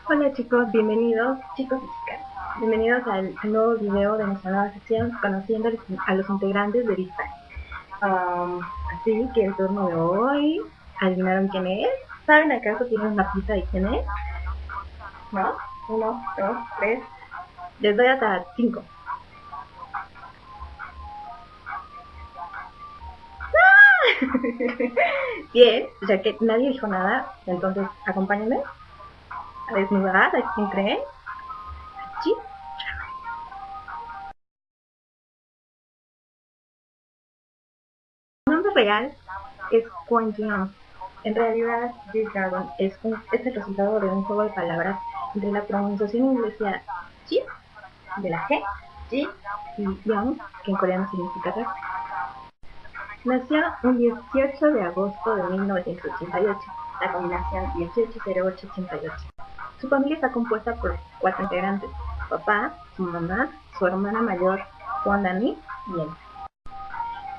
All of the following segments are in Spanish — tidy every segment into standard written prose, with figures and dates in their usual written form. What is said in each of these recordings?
Hola chicos, bienvenidos, chicos y chicas. Bienvenidos al nuevo video de nuestra nueva sección conociendo a los integrantes de Big Bang. Así que el turno de hoy, ¿adivinaron quién es? ¿Saben acaso tienen una pista de quién es? ¿No? 1, 2, 3. Les doy hasta 5. Bien, ya que nadie dijo nada, entonces acompáñenme a desnudar a quien creen. ¿Sí? Su nombre real es Kwon Ji-young. En realidad, G-Dragon es el resultado de un juego de palabras entre la pronunciación inglesa G, de la G, G y Young, que en coreano significa rap. Nació un 18 de agosto de 1988, la combinación 180888. Su familia está compuesta por 4 integrantes: papá, su mamá, su hermana mayor, Kwon Da-mi y él.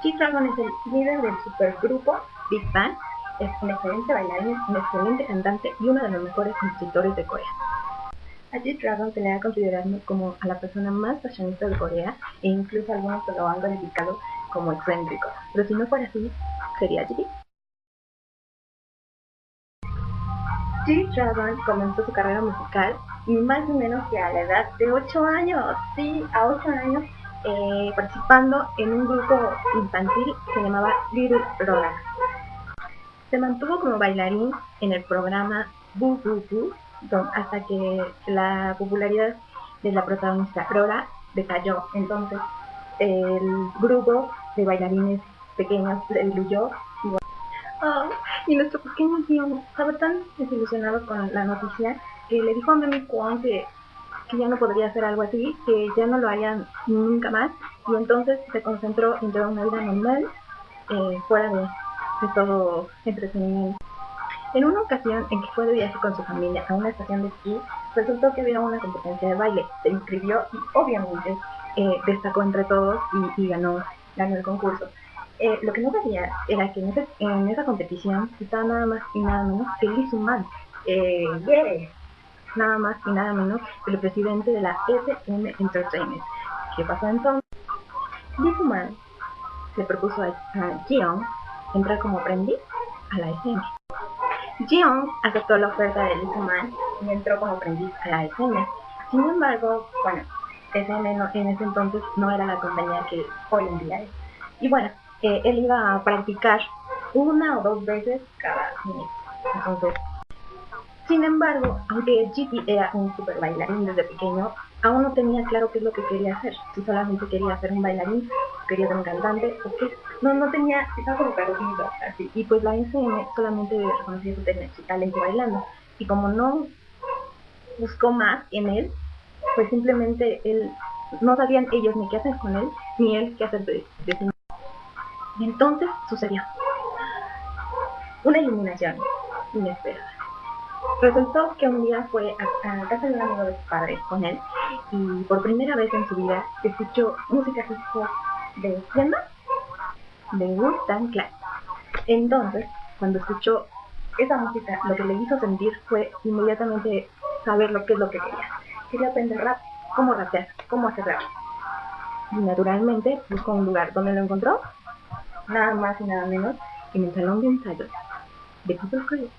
G-Dragon es el líder del supergrupo Big Bang, es un excelente bailarín, un excelente cantante y uno de los mejores compositores de Corea. A G-Dragon se le ha considerado como a la persona más fashionista de Corea e incluso algunos lo han calificado como excéntrico, pero si no fuera así, ¿sería G? G-Dragon comenzó su carrera musical más o menos que a la edad de 8 años, sí, a 8 años, participando en un grupo infantil que se llamaba Little Rora. Se mantuvo como bailarín en el programa Boo Boo Boo hasta que la popularidad de la protagonista Rora decayó. Entonces el grupo de bailarines pequeños se diluyó. Y nuestro pequeño tío estaba tan desilusionado con la noticia que le dijo a Mami Kwon que ya no podría hacer algo así, que ya no lo harían nunca más, y entonces se concentró en llevar una vida normal, fuera de todo entretenimiento. En una ocasión en que fue de viaje con su familia a una estación de esquí, resultó que había una competencia de baile. Se inscribió y obviamente destacó entre todos y ganó el concurso. Lo que no sabía era que en esa competición estaba nada más y nada menos que Lee Soo-man. Nada más y nada menos que el presidente de la SM Entertainment. ¿Qué pasó entonces? Lee Soo-man le propuso a Ji-young entrar como aprendiz a la SM. Ji-young aceptó la oferta de Lee Soo-man y entró como aprendiz a la SM. Sin embargo, bueno, SM en ese entonces no era la compañía que hoy en día es. Y bueno, él iba a practicar 1 o 2 veces cada mes. Entonces, sin embargo, aunque GT era un super bailarín desde pequeño, aún no tenía claro qué es lo que quería hacer. Si solamente quería ser un bailarín, quería ser un cantante, o qué. No tenía, estaba como perdido, así. Y pues la SM solamente reconocía su talento bailando. Y como no buscó más en él, pues simplemente él, no sabían ellos ni qué hacer con él, ni él qué hacer de sí mismo. Y entonces sucedió una eliminación inesperada. Resultó que un día fue a casa de un amigo de su padre con él y por primera vez en su vida escuchó música hip hop de ¿quién más? De Wu-Tang Clan. Entonces, cuando escuchó esa música, lo que le hizo sentir fue inmediatamente saber lo que es lo que quería. Quería aprender rap, cómo rapear, cómo hacer rap. Y naturalmente buscó un lugar. ¿Dónde lo encontró? Nada más y nada menos que en el salón de ensayos de People's Crew.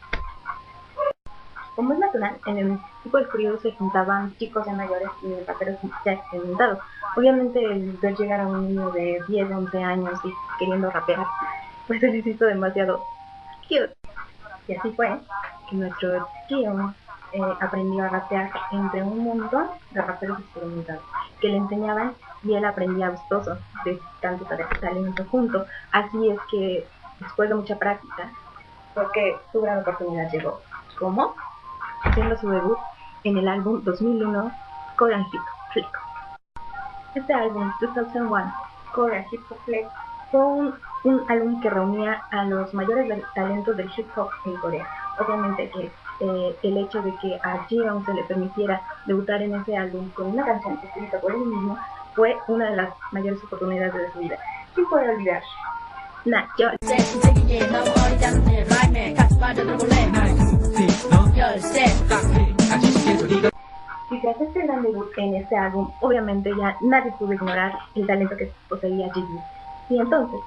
Como es natural, en el People's Crew se juntaban chicos ya mayores y raperos ya experimentados. Obviamente el ver llegar a un niño de 10, 11 años y queriendo rapear, pues se les hizo demasiado cute. Y así fue que nuestro tío aprendió a rapear entre un montón de raperos experimentados que le enseñaban y él aprendía gustoso de tanto talento junto. Así es que después de mucha práctica, porque su gran oportunidad llegó. ¿Cómo? Haciendo su debut en el álbum 2001 Korean Hip Hop Flex. Este álbum, 2001 Korean Hip Hop Flex, fue un álbum que reunía a los mayores talentos del hip hop en Corea. Obviamente que el hecho de que a Ji-young se le permitiera debutar en ese álbum con una canción escrita por él mismo fue una de las mayores oportunidades de su vida. ¿Quién puede olvidar? Yo. 열쇠 Tras este gran debut en este álbum, obviamente ya nadie pudo ignorar el talento que poseía Gigi. Y entonces,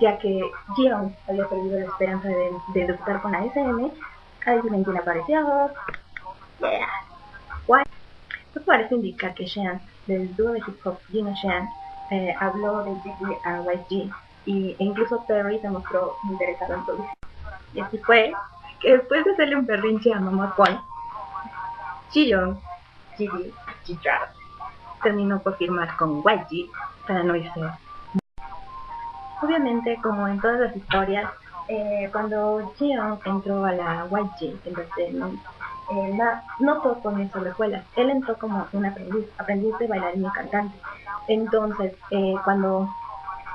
ya que Jiyeon había perdido la esperanza de debutar con la SM, adivinen quién apareció. Yeah. Why? Esto parece indicar que Sean, del dúo de hip hop Jin Sean, habló de Gigi a YG, e incluso Perry se mostró interesado en todo. Y así fue que después de hacerle un berrinche a Mama Kwon, Jiyeon, Gigi, G-Dragon, terminó por firmar con YG para no irse. Obviamente, como en todas las historias, cuando Jiyeon entró a la YG Entertainment, no todo comienzo de escuela. Él entró como un aprendiz de bailarín y cantante. Entonces, cuando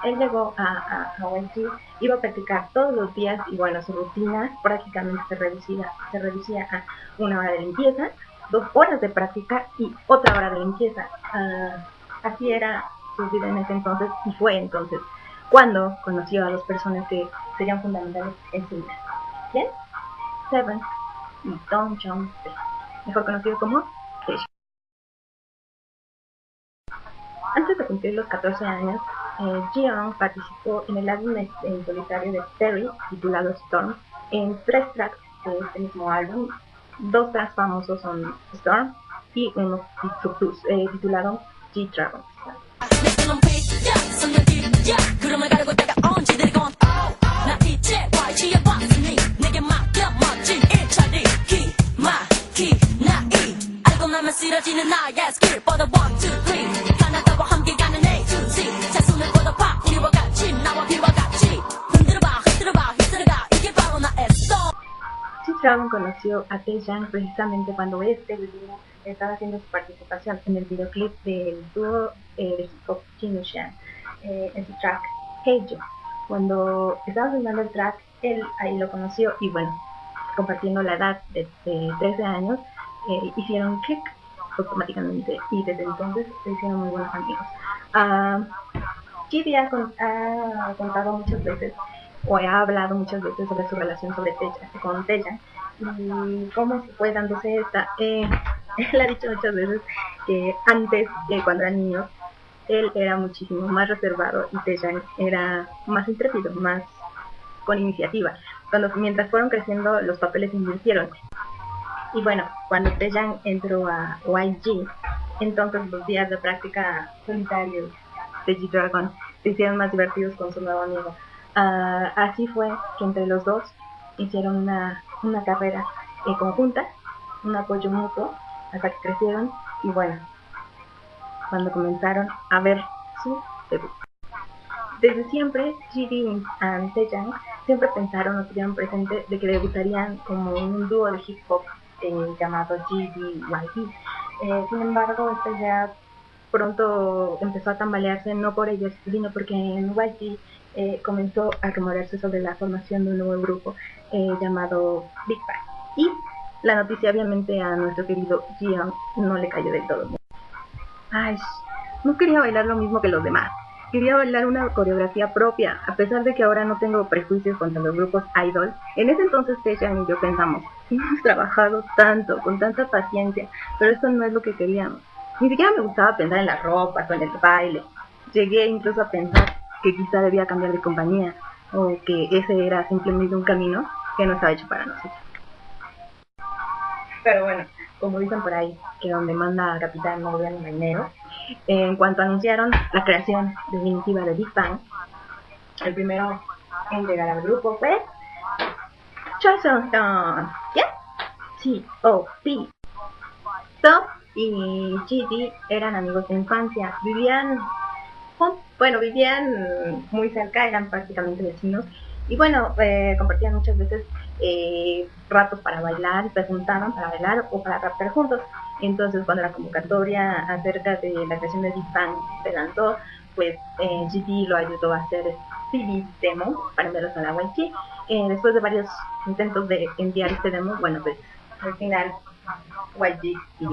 él llegó a YG, iba a practicar todos los días y bueno, su rutina prácticamente se reducía a 1 hora de limpieza, 2 horas de práctica y otra hora de limpieza. Así era su vida en ese entonces, y fue entonces cuando conoció a 2 personas que serían fundamentales en su vida. ¿Quién? Seven y Dong Jong-tae, mejor conocido como Taeja. Antes de cumplir los 14 años, Jiyeon participó en el álbum en solitario de Perry, titulado Storm, en 3 tracks de este mismo álbum. 2 tracks famosos son Storm y uno titulado G-Dragon. G-Dragon conoció a Taeja precisamente cuando este último estaba haciendo su participación en el videoclip del dúo de hip hop Jin Sean, en su track Hey Yo. Cuando estaba filmando el track, él ahí lo conoció y bueno, compartiendo la edad de 13 años, hicieron click automáticamente y desde entonces se hicieron muy buenos amigos. Gigi ha contado muchas veces o ha hablado muchas veces sobre su relación con Taeja y cómo se fue dándose esta. Él ha dicho muchas veces que antes, cuando era niño, él era muchísimo más reservado y Taeja era más intrépido, más con iniciativa. Mientras fueron creciendo, los papeles se invirtieron. Y bueno, cuando Taeja entró a YG, entonces los días de práctica solitarios de G-Dragon se hicieron más divertidos con su nuevo amigo. Así fue que entre los dos hicieron una carrera conjunta, un apoyo mutuo, hasta que crecieron y bueno, cuando comenzaron a ver su debut. Desde siempre, Gigi y Taeja siempre pensaron o tuvieron presente de que debutarían como un dúo de hip hop llamado GDYG. Sin embargo, esta ya pronto empezó a tambalearse, no por ellos, sino porque en YG comenzó a rumorearse sobre la formación de un nuevo grupo llamado Big Bang. Y la noticia obviamente a nuestro querido Jiyeon no le cayó del todo. Ay, no quería bailar lo mismo que los demás. Quería bailar una coreografía propia, a pesar de que ahora no tengo prejuicios contra los grupos idol. En ese entonces Taeja y yo pensamos, hemos trabajado tanto, con tanta paciencia, pero esto no es lo que queríamos. Ni siquiera me gustaba pensar en las ropas o en el baile. Llegué incluso a pensar que quizá debía cambiar de compañía, o que ese era simplemente un camino que no estaba hecho para nosotros. Pero bueno, como dicen por ahí, que donde manda capitán no gobierna marinero. En cuanto anunciaron la creación definitiva de Big Bang, el primero en llegar al grupo fue Choi Sung-hyun, ¿qué? T.O.P. Top y Gigi eran amigos de infancia, vivían muy cerca, eran prácticamente vecinos y bueno, compartían muchas veces ratos para bailar, se juntaban para bailar o para rapear juntos. Entonces cuando la convocatoria acerca de la creación de Big Bang se lanzó, pues Gigi lo ayudó a hacer CD demo para enviarlos a la YG. Después de varios intentos de enviar este demo, bueno, pues al final YG pidió